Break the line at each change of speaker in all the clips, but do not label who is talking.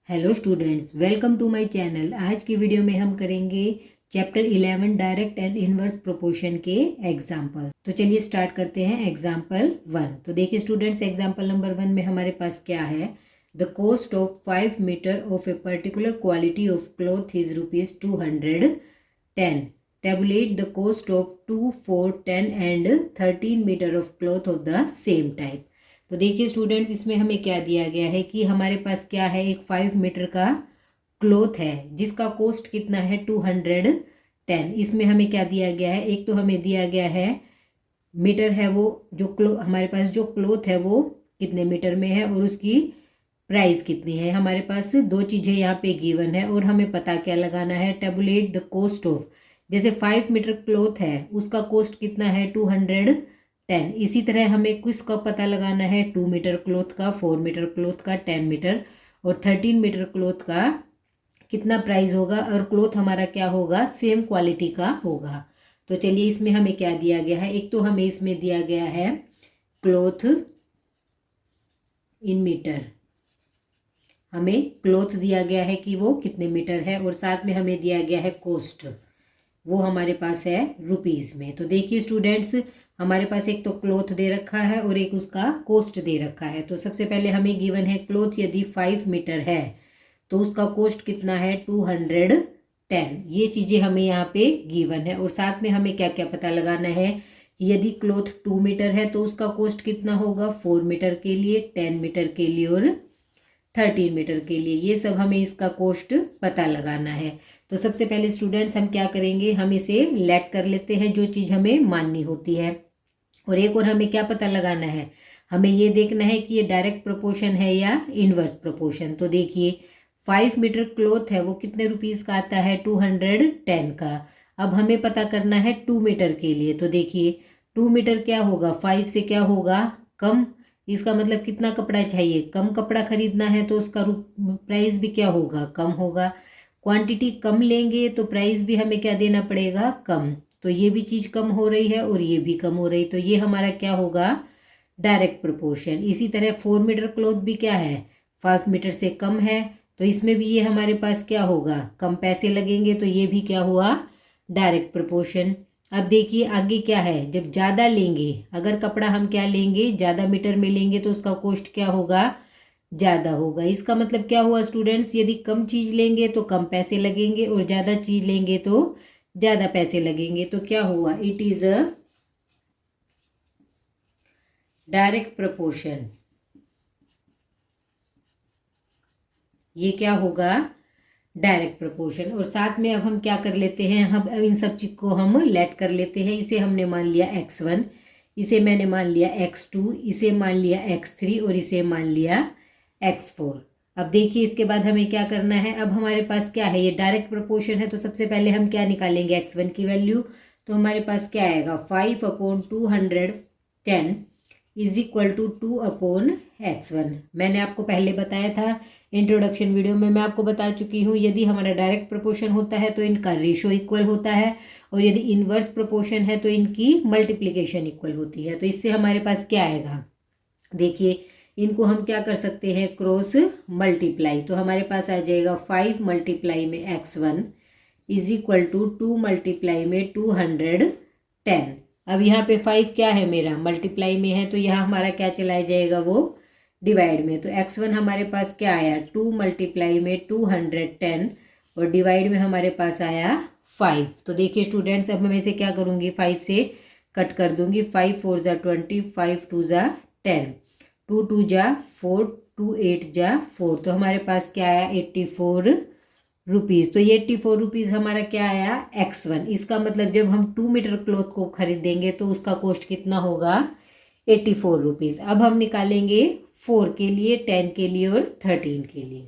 Hello students, welcome to my channel. आज की video में हम करेंगे chapter 11 direct and inverse proportion के एग्जाम्पल्स। तो चलिए स्टार्ट करते हैं एग्जाम्पल 1। तो देखिए स्टूडेंट्स, एग्जाम्पल नंबर 1 में हमारे पास क्या है। The cost of 5 metre of a particular quality of cloth is ₹210। Tabulate the cost of 2, 4, 10 and 13 metre of cloth of the same type. तो देखिए स्टूडेंट्स, इसमें हमें क्या दिया गया है कि हमारे पास क्या है, एक 5 मीटर का क्लॉथ है जिसका कॉस्ट कितना है 210। इसमें हमें क्या दिया गया है, एक तो हमें दिया गया है मीटर है वो जो हमारे पास जो क्लॉथ है वो कितने मीटर में है और उसकी प्राइस कितनी है। हमारे पास दो चीज़ें यहाँ पे गिवन है और हमें पता क्या लगाना है, टेबुलेट द कॉस्ट ऑफ। जैसे 5 मीटर क्लॉथ है उसका कॉस्ट कितना है 210। इसी तरह हमें किसका पता लगाना है, 2 मीटर क्लॉथ का, 4 मीटर क्लॉथ का, 10 मीटर और 13 मीटर क्लॉथ का कितना प्राइस होगा और क्लॉथ हमारा क्या होगा, सेम क्वालिटी का होगा। तो चलिए इसमें हमें क्या दिया गया है, एक तो हमें इसमें दिया गया है क्लॉथ इन मीटर, हमें क्लॉथ दिया गया है कि वो कितने मीटर है और साथ में हमें दिया गया है कॉस्ट, वो हमारे पास है रुपीज़ में। तो देखिए स्टूडेंट्स, हमारे पास एक तो क्लॉथ दे रखा है और एक उसका कॉस्ट दे रखा है। तो सबसे पहले हमें गिवन है क्लॉथ यदि 5 मीटर है तो उसका कॉस्ट कितना है 210। ये चीज़ें हमें यहाँ पे गिवन है और साथ में हमें क्या क्या पता लगाना है कि यदि क्लॉथ 2 मीटर है तो उसका कॉस्ट कितना होगा 4 मीटर के लिए, 10 मीटर के लिए और 13 मीटर के लिए। ये सब हमें इसका कॉस्ट पता लगाना है। तो सबसे पहले स्टूडेंट्स हम क्या करेंगे, हम इसे लेट कर लेते हैं जो चीज़ हमें माननी होती है। और एक और हमें क्या पता लगाना है, हमें ये देखना है कि ये डायरेक्ट प्रोपोर्शन है या इनवर्स प्रोपोर्शन। तो देखिए 5 मीटर क्लॉथ है वो कितने रुपीज़ का आता है 210 का। अब हमें पता करना है 2 मीटर के लिए। तो देखिए 2 मीटर क्या होगा, 5 से क्या होगा कम, इसका मतलब कितना कपड़ा चाहिए, कम कपड़ा खरीदना है तो उसका प्राइस भी क्या होगा, कम होगा। क्वांटिटी कम लेंगे तो प्राइस भी हमें क्या देना पड़ेगा, कम। तो ये भी चीज़ कम हो रही है और ये भी कम हो रही, तो ये हमारा क्या होगा डायरेक्ट प्रोपोर्शन। इसी तरह 4 मीटर क्लॉथ भी क्या है 5 मीटर से कम है, तो इसमें भी ये हमारे पास क्या होगा, कम पैसे लगेंगे, तो ये भी क्या हुआ डायरेक्ट प्रोपोर्शन। अब देखिए आगे क्या है, जब ज़्यादा लेंगे, अगर कपड़ा हम क्या लेंगे ज़्यादा मीटर में लेंगे तो उसका कॉस्ट क्या होगा ज़्यादा होगा। इसका मतलब क्या हुआ स्टूडेंट्स, यदि कम चीज़ लेंगे तो कम पैसे लगेंगे और ज़्यादा चीज़ लेंगे तो ज़्यादा पैसे लगेंगे। तो क्या हुआ, it is a direct proportion. ये क्या होगा डायरेक्ट प्रोपोर्शन। और साथ में अब हम क्या कर लेते हैं, हम अब इन सब चीज़ को हम लेट कर लेते हैं। इसे हमने मान लिया x1, इसे मैंने मान लिया x2, इसे मान लिया x3 और इसे मान लिया x4। अब देखिए इसके बाद हमें क्या करना है, अब हमारे पास क्या है, ये डायरेक्ट प्रोपोर्शन है तो सबसे पहले हम क्या निकालेंगे x1 की वैल्यू। तो हमारे पास क्या आएगा 5/210 इज इक्वल टू 2/x1। मैंने आपको पहले बताया था इंट्रोडक्शन वीडियो में, मैं आपको बता चुकी हूँ यदि हमारा डायरेक्ट प्रोपोर्शन होता है तो इनका रेशो इक्वल होता है और यदि इनवर्स प्रोपोर्शन है तो इनकी मल्टीप्लिकेशन इक्वल होती है। तो इससे हमारे पास क्या आएगा, देखिए इनको हम क्या कर सकते हैं क्रॉस मल्टीप्लाई। तो हमारे पास आ जाएगा 5 मल्टीप्लाई में x1 is equal to 2 multiply में 210। अब यहाँ पे 5 क्या है मेरा मल्टीप्लाई में है तो यहाँ हमारा क्या चला जाएगा वो डिवाइड में। तो x1 हमारे पास क्या आया 2 मल्टीप्लाई में 210 और डिवाइड में हमारे पास आया 5। तो देखिए स्टूडेंट्स, अब मैं इसे क्या करूँगी 5 से कट कर दूंगी। 5 4 ज़ा 20, 5 2 ज़ा 10, 2 2 ज़ा 4, 2 8 ज़ा 4। तो हमारे पास क्या आया 84 रुपीज़। तो ये 84 रुपीज़ हमारा क्या आया x1। इसका मतलब जब हम 2 मीटर क्लॉथ को खरीदेंगे तो उसका कॉस्ट कितना होगा 84 रुपीज़। अब हम निकालेंगे 4 के लिए, 10 के लिए और 13 के लिए।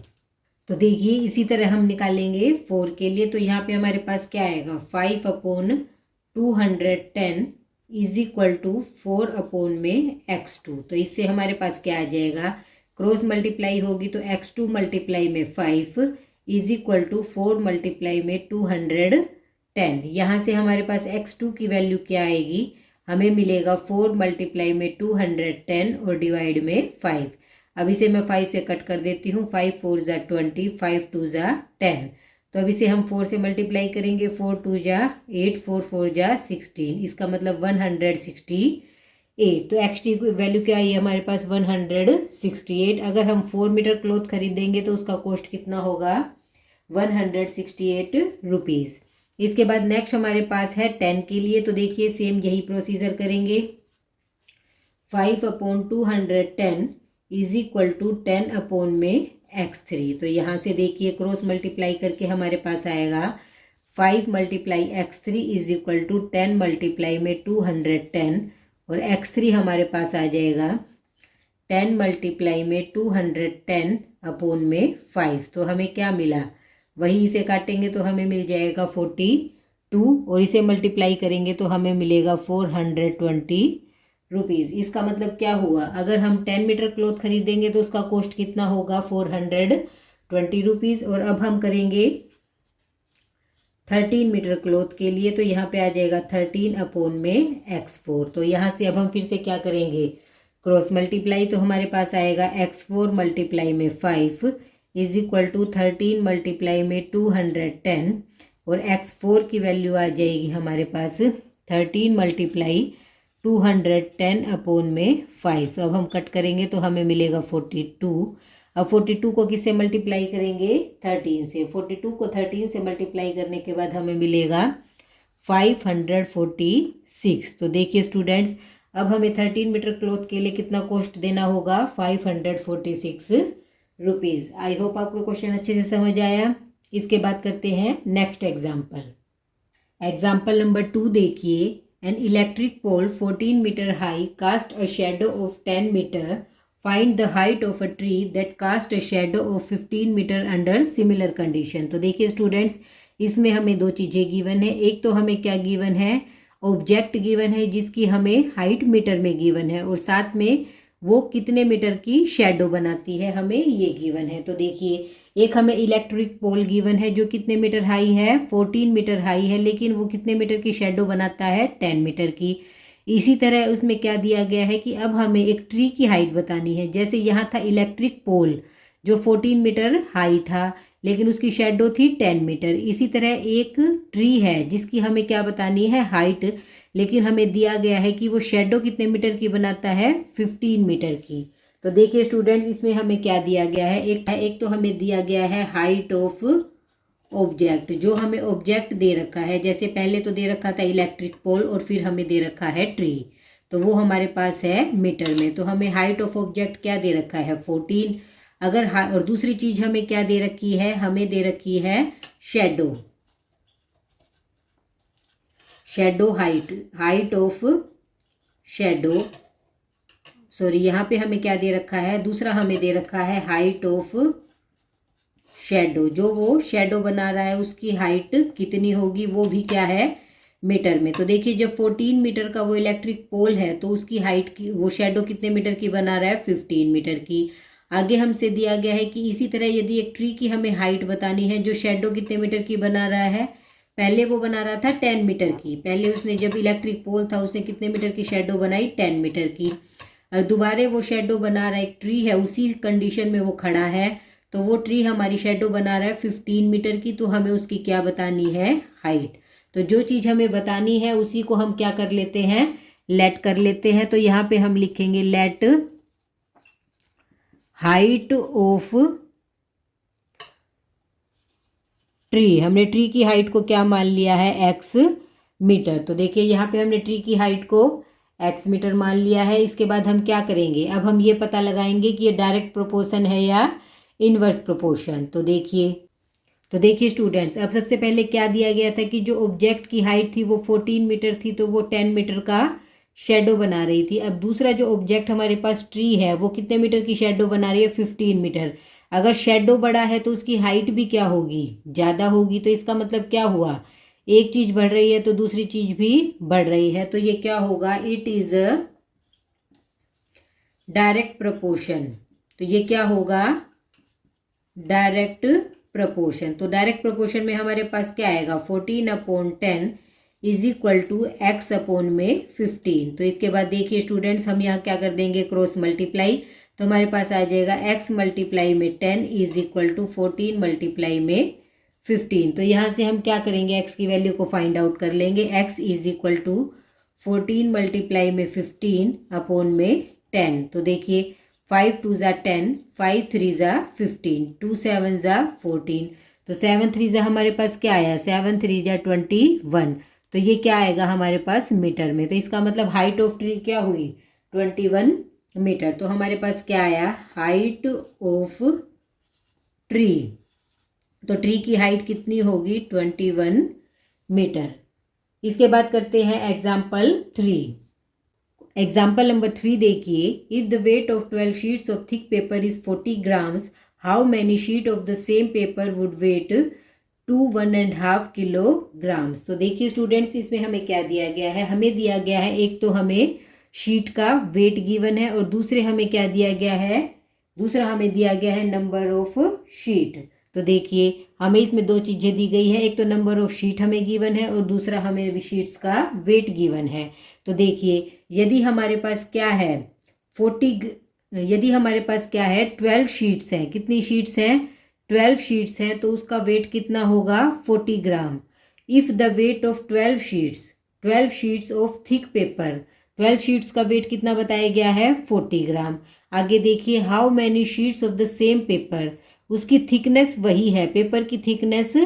तो देखिए इसी तरह हम निकालेंगे 4 के लिए। तो यहाँ पे हमारे पास क्या आएगा 5/210 इज इक्वल टू 4 में x2। तो इससे हमारे पास क्या आ जाएगा, क्रॉस मल्टीप्लाई होगी तो x2 मल्टीप्लाई में 5 इज इक्वल टू 4 मल्टीप्लाई में 210। यहाँ से हमारे पास x2 की वैल्यू क्या आएगी, हमें मिलेगा 4 मल्टीप्लाई में 210 और डिवाइड में 5। अब इसे मैं 5 से कट कर देती हूँ। 5 4 ज़ा 20, 5 2 ज़ा 10। तो अब इसे हम 4 से मल्टीप्लाई करेंगे। 4 2 ज़ा 8, 4 4 ज़ा 16, इसका मतलब 168। तो एक्स टी की वैल्यू क्या आई है हमारे पास? 168। अगर हम 4 मीटर क्लॉथ खरीदेंगे तो उसका कॉस्ट कितना होगा? 168 रुपीज़। इसके बाद नेक्स्ट हमारे पास है 10 के लिए। तो देखिए सेम यही प्रोसीजर करेंगे। 5/210 इज इक्वल टू 10 अपॉन में x3। तो यहाँ से देखिए क्रॉस मल्टीप्लाई करके हमारे पास आएगा 5 multiply x3 is equal to 10 multiply में 210, और x3 हमारे पास आ जाएगा 10 मल्टीप्लाई में 210 अपॉन में 5। तो हमें क्या मिला? वही इसे काटेंगे तो हमें मिल जाएगा 42, और इसे मल्टीप्लाई करेंगे तो हमें मिलेगा 420 रुपीज़। इसका मतलब क्या हुआ? अगर हम 10 मीटर क्लॉथ खरीदेंगे तो उसका कॉस्ट कितना होगा? 420 रुपीज़। और अब हम करेंगे 13 मीटर क्लॉथ के लिए। तो यहाँ पे आ जाएगा 13 अपॉन में x4। तो यहाँ से अब हम फिर से क्या करेंगे? Cross multiply. तो हमारे पास आएगा x4 मल्टीप्लाई में 5 इज इक्वल टू 13 मल्टीप्लाई में 210, और x4 की वैल्यू आ जाएगी हमारे पास 13 मल्टीप्लाई 210 अपॉन में 5। अब हम कट करेंगे तो हमें मिलेगा 42। अब 42 को किससे मल्टीप्लाई करेंगे? 13 से। 42 को 13 से मल्टीप्लाई करने के बाद हमें मिलेगा 546। तो देखिए स्टूडेंट्स, अब हमें 13 मीटर क्लॉथ के लिए कितना कॉस्ट देना होगा? 546 रुपीज़। आई होप आपको क्वेश्चन अच्छे से समझ आया। इसके बाद करते हैं नेक्स्ट एग्जाम्पल। एग्जाम्पल नंबर 2 देखिए। An electric pole 14 meter high cast a shadow of 10 meter. Find the height of a tree that cast a shadow of 15 meter under similar condition. तो देखिए स्टूडेंट्स, इसमें हमें दो चीज़ें गिवन है। एक तो हमें क्या गिवन है? ऑब्जेक्ट गिवन है जिसकी हमें हाइट मीटर में गिवन है, और साथ में वो कितने मीटर की शेडो बनाती है हमें ये गिवन है। तो देखिए, एक हमें इलेक्ट्रिक पोल गिवन है जो कितने मीटर हाई है? 14 मीटर हाई है, लेकिन वो कितने मीटर की शेडो बनाता है? 10 मीटर की। इसी तरह उसमें क्या दिया गया है कि अब हमें एक ट्री की हाइट बतानी है। जैसे यहाँ था इलेक्ट्रिक पोल जो 14 मीटर हाई था, लेकिन उसकी शेडो थी 10 मीटर। इसी तरह एक ट्री है जिसकी हमें क्या बतानी है? हाइट, लेकिन हमें दिया गया है कि वो शेडो कितने मीटर की बनाता है? 15 मीटर की। तो देखिए स्टूडेंट्स, इसमें हमें क्या दिया गया है? एक तो हमें दिया गया है हाइट ऑफ ऑब्जेक्ट, जो हमें ऑब्जेक्ट दे रखा है। जैसे पहले तो दे रखा था इलेक्ट्रिक पोल, और फिर हमें दे रखा है ट्री, तो वो हमारे पास है मीटर में। तो हमें हाइट ऑफ ऑब्जेक्ट क्या दे रखा है? 14। अगर और दूसरी चीज हमें क्या दे रखी है? हमें दे रखी है shadow. Shadow height of shadow, sorry, यहाँ पे हमें क्या दे रखा है? दूसरा हमें दे रखा है हाइट ऑफ शेडो। जो वो शेडो बना रहा है उसकी हाइट कितनी होगी, वो भी क्या है? मीटर में। तो देखिए, जब 14 मीटर का वो इलेक्ट्रिक पोल है तो उसकी हाइट की, वो शेडो कितने मीटर की बना रहा है? 15 मीटर की। आगे हमसे दिया गया है कि इसी तरह यदि एक ट्री की हमें हाइट बतानी है जो शेडो कितने मीटर की बना रहा है। पहले वो बना रहा था 10 मीटर की। पहले उसने जब इलेक्ट्रिक पोल था उसने कितने मीटर की शेडो बनाई? 10 मीटर की। और दोबारा वो शेडो बना रहा है, एक ट्री है उसी कंडीशन में वो खड़ा है, तो वो ट्री हमारी शेडो बना रहा है 15 मीटर की। तो हमें उसकी क्या बतानी है? हाइट। तो जो चीज़ हमें बतानी है उसी को हम क्या कर लेते हैं? लेट कर लेते हैं। तो यहाँ पे हम लिखेंगे लेट हाइट ऑफ ट्री। हमने ट्री की हाइट को क्या मान लिया है? x metre. तो देखिए यहाँ पे हमने ट्री की हाइट को x मीटर मान लिया है। इसके बाद हम क्या करेंगे? अब हम ये पता लगाएंगे कि ये डायरेक्ट प्रोपोर्शन है या इनवर्स प्रोपोर्शन। तो देखिए स्टूडेंट्स, अब सबसे पहले क्या दिया गया था कि जो ऑब्जेक्ट की हाइट थी वो 14 मीटर थी, तो वो 10 मीटर का शेडो बना रही थी। अब दूसरा जो ऑब्जेक्ट हमारे पास ट्री है वो कितने मीटर की शेडो बना रही है? 15 मीटर। अगर शेडो बड़ा है तो उसकी हाइट भी क्या होगी? ज़्यादा होगी। तो इसका मतलब क्या हुआ? एक चीज़ बढ़ रही है तो दूसरी चीज़ भी बढ़ रही है। तो ये क्या होगा? It is a direct proportion. तो ये क्या होगा? Direct proportion. तो डायरेक्ट प्रोपोर्शन में हमारे पास क्या आएगा? 14/10 is equal to x upon में 15। तो इसके बाद देखिए स्टूडेंट्स, हम यहाँ क्या कर देंगे? Cross multiply. तो हमारे पास आ जाएगा x मल्टीप्लाई में 10 इज इक्वल टू 14 मल्टीप्लाई में 15। तो यहाँ से हम क्या करेंगे, x की वैल्यू को फाइंड आउट कर लेंगे। x is equal to 14 multiply में 15 अपॉन में 10। तो देखिए 5 2 ज़ा 10, 5 3 ज़ा 15, 2 7 ज़ा 14। तो 7 3 ज़ा हमारे पास क्या आया, 7 3 ज़ा 21। तो ये क्या आएगा हमारे पास मीटर में। तो इसका मतलब हाइट ऑफ ट्री क्या हुई, 21 मीटर। तो हमारे पास क्या आया, हाइट ऑफ ट्री। तो ट्री की हाइट कितनी होगी, 21 मीटर। इसके बाद करते हैं एग्जाम्पल 3। एग्जाम्पल नंबर 3 देखिए, if the weight of 12 sheets of thick paper is 40 grams, how many sheet of the same paper would wait 1.5 kilograms. तो देखिए स्टूडेंट्स, इसमें हमें क्या दिया गया है, हमें दिया गया है एक तो हमें शीट का वेट गिवन है और दूसरे हमें क्या दिया गया है, दूसरा हमें दिया गया है नंबर ऑफ शीट। तो देखिए हमें इसमें दो चीज़ें दी गई है, एक तो नंबर ऑफ शीट हमें गिवन है और दूसरा हमें शीट्स का वेट गिवन है। तो देखिए यदि हमारे पास क्या है 12 शीट्स हैं, कितनी शीट्स हैं, 12 शीट्स हैं, तो उसका वेट कितना होगा 40 gram. If the weight of 12 sheets of thick paper, 12 sheets का वेट कितना बताया गया है 40 ग्राम। आगे देखिए, how many sheets of the same paper, उसकी थिकनेस वही है, पेपर की थिकनेस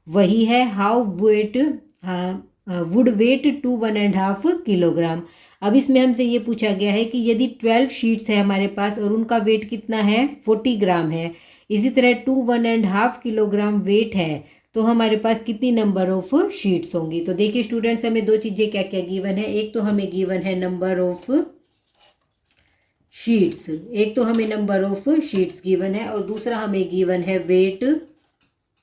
वही है, how weight would wait 1.5 kilogram. अब इसमें हमसे ये पूछा गया है कि यदि 12 शीट्स है हमारे पास और उनका वेट कितना है 40 ग्राम है, इसी तरह 1.5 किलोग्राम वेट है, तो हमारे पास कितनी नंबर ऑफ शीट्स होंगी। तो देखिए स्टूडेंट्स, हमें दो चीज़ें क्या क्या गिवन है, एक तो हमें गिवन है नंबर ऑफ शीट्स, एक तो हमें नंबर ऑफ शीट्स गिवन है और दूसरा हमें गिवन है वेट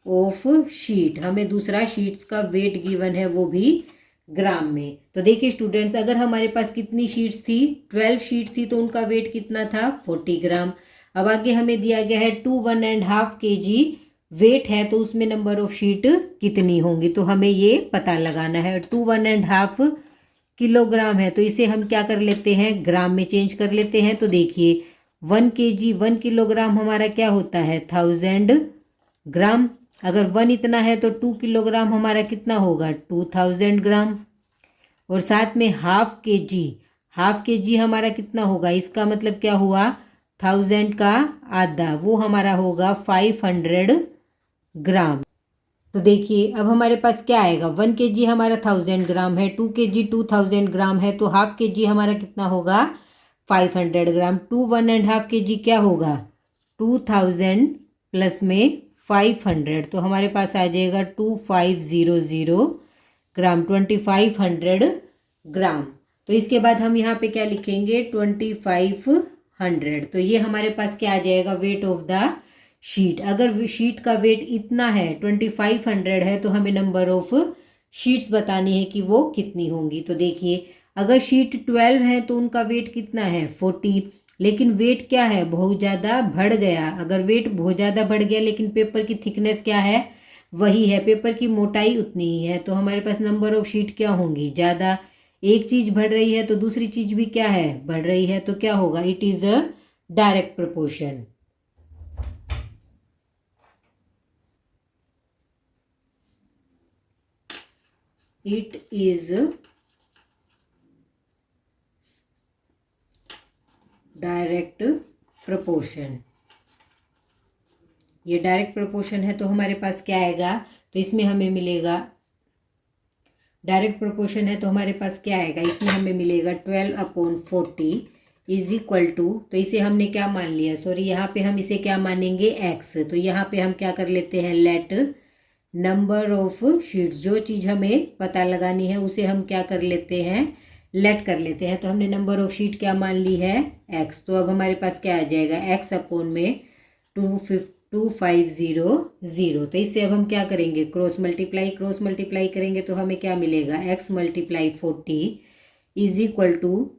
ऑफ शीट, हमें दूसरा शीट्स का वेट गिवन है वो भी ग्राम में। तो देखिए स्टूडेंट्स, अगर हमारे पास कितनी शीट्स थी, 12 शीट थी, तो उनका वेट कितना था 40 ग्राम। अब आगे हमें दिया गया है 1.5 kg वेट है, तो उसमें नंबर ऑफ शीट कितनी होंगी, तो हमें ये पता लगाना है। 1.5 किलोग्राम है, तो इसे हम क्या कर लेते हैं, ग्राम में चेंज कर लेते हैं। तो देखिए 1 kg 1 किलोग्राम हमारा क्या होता है 1000 ग्राम। अगर 1 इतना है तो 2 किलोग्राम हमारा कितना होगा 2000 ग्राम। और साथ में हाफ के जी हमारा कितना होगा, इसका मतलब क्या हुआ 1000 का आधा, वो हमारा होगा 500 ग्राम। तो देखिए अब हमारे पास क्या आएगा, 1 kg हमारा 1000 ग्राम है, 2 kg 2000 ग्राम है, तो हाफ के जी हमारा कितना होगा 500 ग्राम। 1.5 kg क्या होगा 2000 प्लस में 500, तो हमारे पास आ जाएगा 2500 ग्राम, 2500 ग्राम। तो इसके बाद हम यहाँ पे क्या लिखेंगे 2500। तो ये हमारे पास क्या आ जाएगा वेट ऑफ द शीट। अगर शीट का वेट इतना है 2500 है, तो हमें नंबर ऑफ शीट्स बतानी है कि वो कितनी होंगी। तो देखिए अगर शीट 12 है तो उनका वेट कितना है 40, लेकिन वेट क्या है बहुत ज़्यादा बढ़ गया। अगर वेट बहुत ज़्यादा बढ़ गया लेकिन पेपर की थिकनेस क्या है वही है, पेपर की मोटाई उतनी ही है, तो हमारे पास नंबर ऑफ शीट क्या होंगी ज़्यादा। एक चीज़ बढ़ रही है तो दूसरी चीज़ भी क्या है बढ़ रही है, तो क्या होगा, it is a direct proportion. It is direct proportion. ये डायरेक्ट प्रोपोर्शन है, तो हमारे पास क्या आएगा, तो इसमें हमें मिलेगा डायरेक्ट प्रोपोर्शन है, तो हमारे पास क्या आएगा, इसमें हमें मिलेगा 12/40 इज इक्वल टू, तो इसे हमने क्या मान लिया, सॉरी यहाँ पे हम इसे क्या मानेंगे x। तो यहाँ पे हम क्या कर लेते हैं लेट नंबर ऑफ शीट्स, जो चीज़ हमें पता लगानी है उसे हम क्या कर लेते हैं लेट कर लेते हैं। तो हमने नंबर ऑफ शीट क्या मान ली है x। तो अब हमारे पास क्या आ जाएगा x अपॉन में 2500। तो इससे अब हम क्या करेंगे क्रॉस मल्टीप्लाई करेंगे, तो हमें क्या मिलेगा x multiply 40 is equal to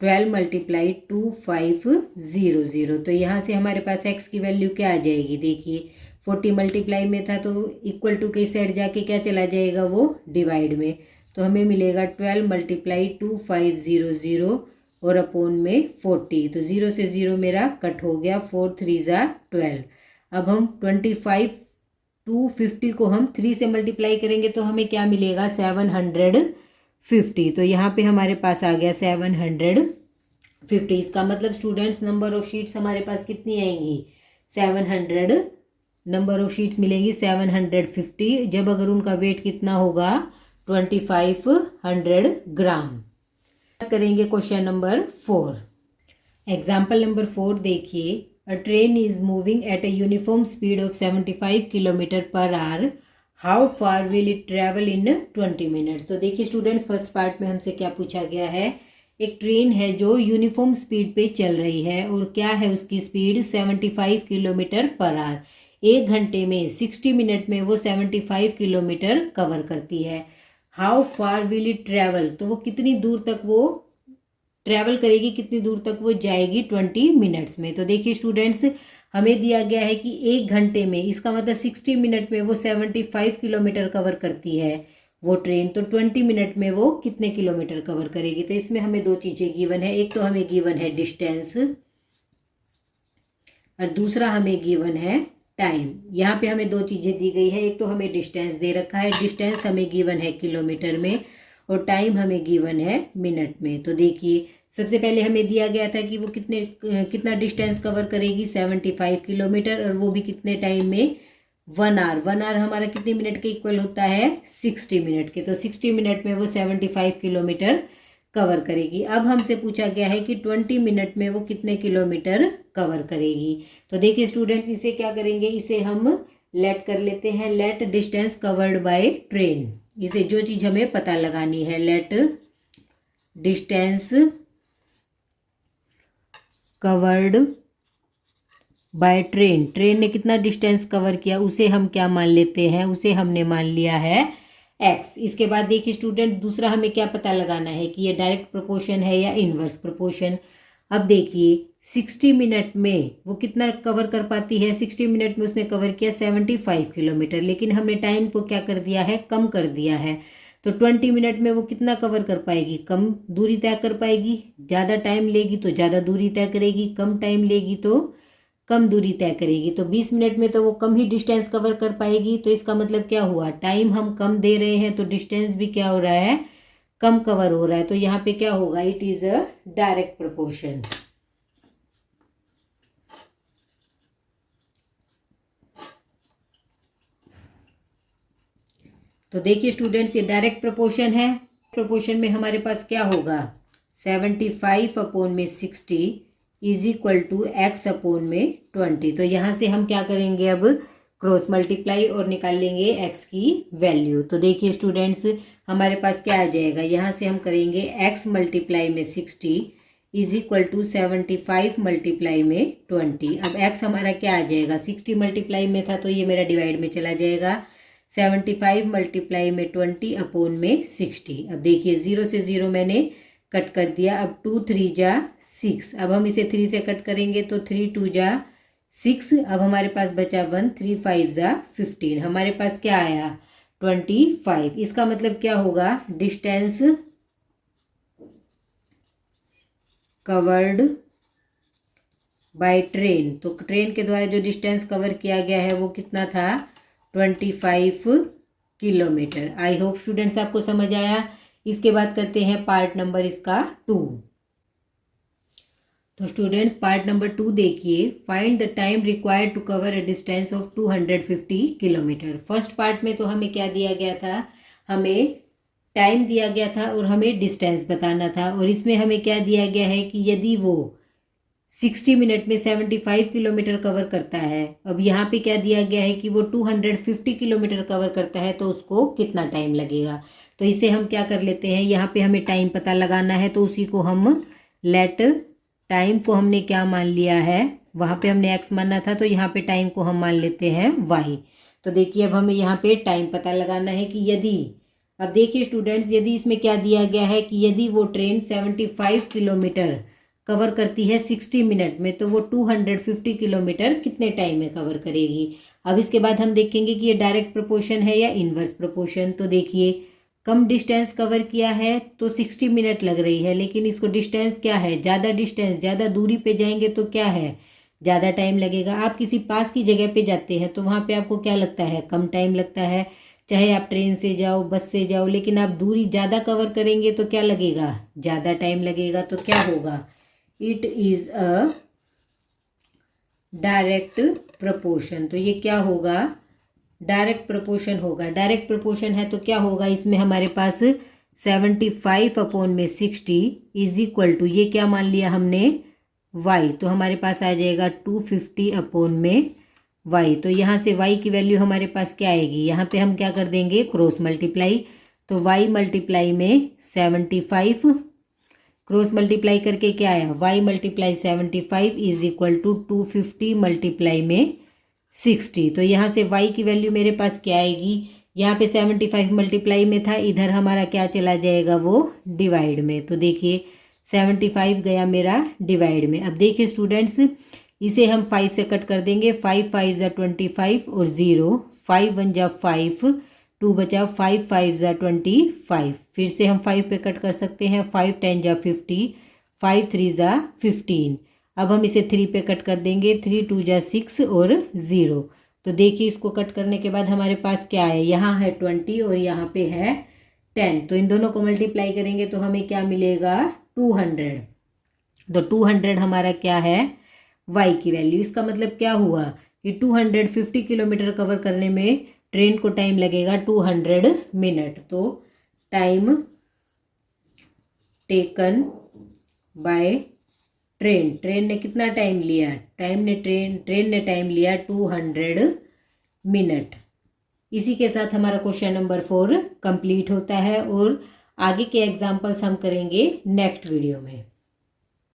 12 multiply 2500। तो यहाँ से हमारे पास x की वैल्यू क्या आ जाएगी, देखिए 40 मल्टीप्लाई में था तो इक्वल टू के साइड जाके क्या चला जाएगा वो डिवाइड में, तो हमें मिलेगा 12 मल्टीप्लाई 2500 और अपोन में 40। तो 0 से 0 मेरा कट हो गया, 4 3 ज़ा 12। अब हम 25 टू 50 को हम 3 से मल्टीप्लाई करेंगे तो हमें क्या मिलेगा, 750। तो यहाँ पे हमारे पास आ गया 750। इसका मतलब स्टूडेंट्स नंबर ऑफ शीट्स हमारे पास कितनी आएंगी, 700 नंबर ऑफ शीट्स मिलेंगी 750, जब अगर उनका वेट कितना होगा 2500 ग्राम। करेंगे क्वेश्चन नंबर 4। एग्जाम्पल नंबर 4 देखिए, अ train is moving at a uniform speed of 75 kilometre per hour, how far will it travel in 20 minutes. तो देखिए स्टूडेंट्स, फर्स्ट पार्ट में हमसे क्या पूछा गया है, एक ट्रेन है जो यूनिफॉर्म स्पीड पे चल रही है और क्या है उसकी स्पीड 75 किलोमीटर पर आवर। 1 घंटे में 60 मिनट में वो 75 किलोमीटर कवर करती है। How far will it travel, तो वो कितनी दूर तक वो ट्रैवल करेगी, कितनी दूर तक वो जाएगी 20 मिनट्स में। तो देखिए स्टूडेंट्स, हमें दिया गया है कि 1 घंटे में, इसका मतलब 60 मिनट में वो 75 किलोमीटर कवर करती है वो ट्रेन, तो 20 मिनट में वो कितने किलोमीटर कवर करेगी। तो इसमें हमें दो चीज़ें गिवन है, एक तो हमें गिवन है डिस्टेंस और दूसरा हमें गिवन है टाइम। यहाँ पे हमें दो चीज़ें दी गई है, एक तो हमें डिस्टेंस दे रखा है, डिस्टेंस हमें गिवन है किलोमीटर में और टाइम हमें गिवन है मिनट में। तो देखिए सबसे पहले हमें दिया गया था कि वो कितना डिस्टेंस कवर करेगी 75 किलोमीटर और वो भी कितने टाइम में, 1 आवर। 1 आवर हमारा कितने मिनट के इक्वल होता है, 60 मिनट के। तो 60 मिनट में वो 75 किलोमीटर कवर करेगी। अब हमसे पूछा गया है कि 20 मिनट में वो कितने किलोमीटर कवर करेगी। तो देखिए स्टूडेंट्स, इसे क्या करेंगे, इसे हम लेट कर लेते हैं, let distance covered by train. इसे जो चीज़ हमें पता लगानी है, let distance covered by train, train ने कितना डिस्टेंस कवर किया उसे हम क्या मान लेते हैं, उसे हमने मान लिया है x। इसके बाद देखिए स्टूडेंट, दूसरा हमें क्या पता लगाना है कि ये डायरेक्ट प्रोपोर्शन है या इनवर्स प्रोपोर्शन। अब देखिए 60 मिनट में वो कितना कवर कर पाती है, 60 मिनट में उसने कवर किया 75 किलोमीटर, लेकिन हमने टाइम को क्या कर दिया है, कम कर दिया है। तो 20 मिनट में वो कितना कवर कर पाएगी, कम दूरी तय कर पाएगी। ज़्यादा टाइम लेगी तो ज़्यादा दूरी तय करेगी, कम टाइम लेगी तो कम दूरी तय करेगी। तो 20 मिनट में तो वो कम ही डिस्टेंस कवर कर पाएगी। तो इसका मतलब क्या हुआ, टाइम हम कम दे रहे हैं तो डिस्टेंस भी क्या हो रहा है, कम कवर हो रहा है। तो यहाँ पे क्या होगा, it is a direct proportion. तो देखिए स्टूडेंट्स, ये डायरेक्ट प्रोपोर्शन है। प्रोपोर्शन में हमारे पास क्या होगा, 75 अपोन में 60 is equal to x upon में 20। तो यहाँ से हम क्या करेंगे, अब क्रॉस मल्टीप्लाई और निकाल लेंगे x की वैल्यू। तो देखिए स्टूडेंट्स, हमारे पास क्या आ जाएगा, यहाँ से हम करेंगे x मल्टीप्लाई में 60 इज इक्वल टू 75 मल्टीप्लाई में 20। अब x हमारा क्या आ जाएगा, 60 मल्टीप्लाई में था तो ये मेरा डिवाइड में चला जाएगा, 75 मल्टीप्लाई में 20 अपोन में 60। अब देखिए 0 से 0 मैंने कट कर दिया। अब 2 3 जा 6, अब हम इसे 3 से कट करेंगे तो 3 2 जा 6। अब हमारे पास बचा 1, 3 5 जा 15, हमारे पास क्या आया 25। इसका मतलब क्या होगा, डिस्टेंस कवर्ड बाय ट्रेन। तो ट्रेन के द्वारा जो डिस्टेंस कवर किया गया है वो कितना था, 25 किलोमीटर। आई होप स्टूडेंट्स आपको समझ आया। इसके बाद करते हैं पार्ट नंबर इसका 2। तो स्टूडेंट्स, पार्ट नंबर 2 देखिए, find the time required to cover a distance of 250 kilometre. First part में तो हमें क्या दिया गया था, हमें टाइम दिया गया था और हमें डिस्टेंस बताना था। और इसमें हमें क्या दिया गया है कि यदि वो 60 मिनट में 75 किलोमीटर कवर करता है, अब यहाँ पे क्या दिया गया है कि वो 250 किलोमीटर कवर करता है, तो उसको कितना टाइम लगेगा। तो इसे हम क्या कर लेते हैं, यहाँ पे हमें टाइम पता लगाना है तो उसी को हम लेट टाइम को हमने क्या मान लिया है, वहाँ पे हमने x माना था तो यहाँ पे टाइम को हम मान लेते हैं y। तो देखिए अब हमें यहाँ पे टाइम पता लगाना है कि यदि, अब देखिए स्टूडेंट्स, यदि इसमें क्या दिया गया है कि यदि वो ट्रेन 75 किलोमीटर कवर करती है 60 मिनट में, तो वो 250 किलोमीटर कितने टाइम में कवर करेगी। अब इसके बाद हम देखेंगे कि ये डायरेक्ट प्रोपोर्शन है या इनवर्स प्रोपोर्शन। तो देखिए कम डिस्टेंस कवर किया है तो 60 मिनट लग रही है, लेकिन इसको डिस्टेंस क्या है, ज़्यादा डिस्टेंस, ज़्यादा दूरी पे जाएंगे तो क्या है, ज़्यादा टाइम लगेगा। आप किसी पास की जगह पे जाते हैं तो वहाँ पे आपको क्या लगता है, कम टाइम लगता है, चाहे आप ट्रेन से जाओ, बस से जाओ, लेकिन आप दूरी ज़्यादा कवर करेंगे तो क्या लगेगा, ज़्यादा टाइम लगेगा। तो क्या होगा, it is a direct proportion. तो ये क्या होगा, डायरेक्ट प्रपोर्शन होगा। डायरेक्ट प्रपोर्शन है तो क्या होगा, इसमें हमारे पास 75/60 इज इक्वल टू, ये क्या मान लिया हमने, y, तो हमारे पास आ जाएगा 250/y। तो यहाँ से y की वैल्यू हमारे पास क्या आएगी, यहाँ पे हम क्या कर देंगे, क्रॉस मल्टीप्लाई। तो y मल्टीप्लाई में 75, क्रॉस मल्टीप्लाई करके क्या आया, y multiply 75 is equal to 250 multiply में 60। तो यहाँ से y की वैल्यू मेरे पास क्या आएगी, यहाँ पे 75 मल्टीप्लाई में था, इधर हमारा क्या चला जाएगा, वो डिवाइड में। तो देखिए 75 गया मेरा डिवाइड में। अब देखिए स्टूडेंट्स, इसे हम 5 से कट कर देंगे, 5 5 ज़ा 25 और 0, 5 1 ज़ा 5, 2 बचा, 5 5 ज़ा 25, फिर से हम 5 पे कट कर सकते हैं, 5 10 ज़ा 50, 5 3 ज़ा 15। अब हम इसे 3 पे कट कर देंगे, 3 2 ज़ा 6 और 0। तो देखिए इसको कट करने के बाद हमारे पास क्या है, यहाँ है 20 और यहाँ पे है 10। तो इन दोनों को मल्टीप्लाई करेंगे तो हमें क्या मिलेगा, 200। तो 200 हमारा क्या है, y की वैल्यू। इसका मतलब क्या हुआ कि 250 किलोमीटर कवर करने में ट्रेन को टाइम लगेगा 200 मिनट। तो time taken by train, train ने कितना टाइम लिया, ट्रेन ने टाइम लिया 200 मिनट। इसी के साथ हमारा क्वेश्चन नंबर 4 कंप्लीट होता है और आगे के एग्जाम्पल्स हम करेंगे नेक्स्ट वीडियो में।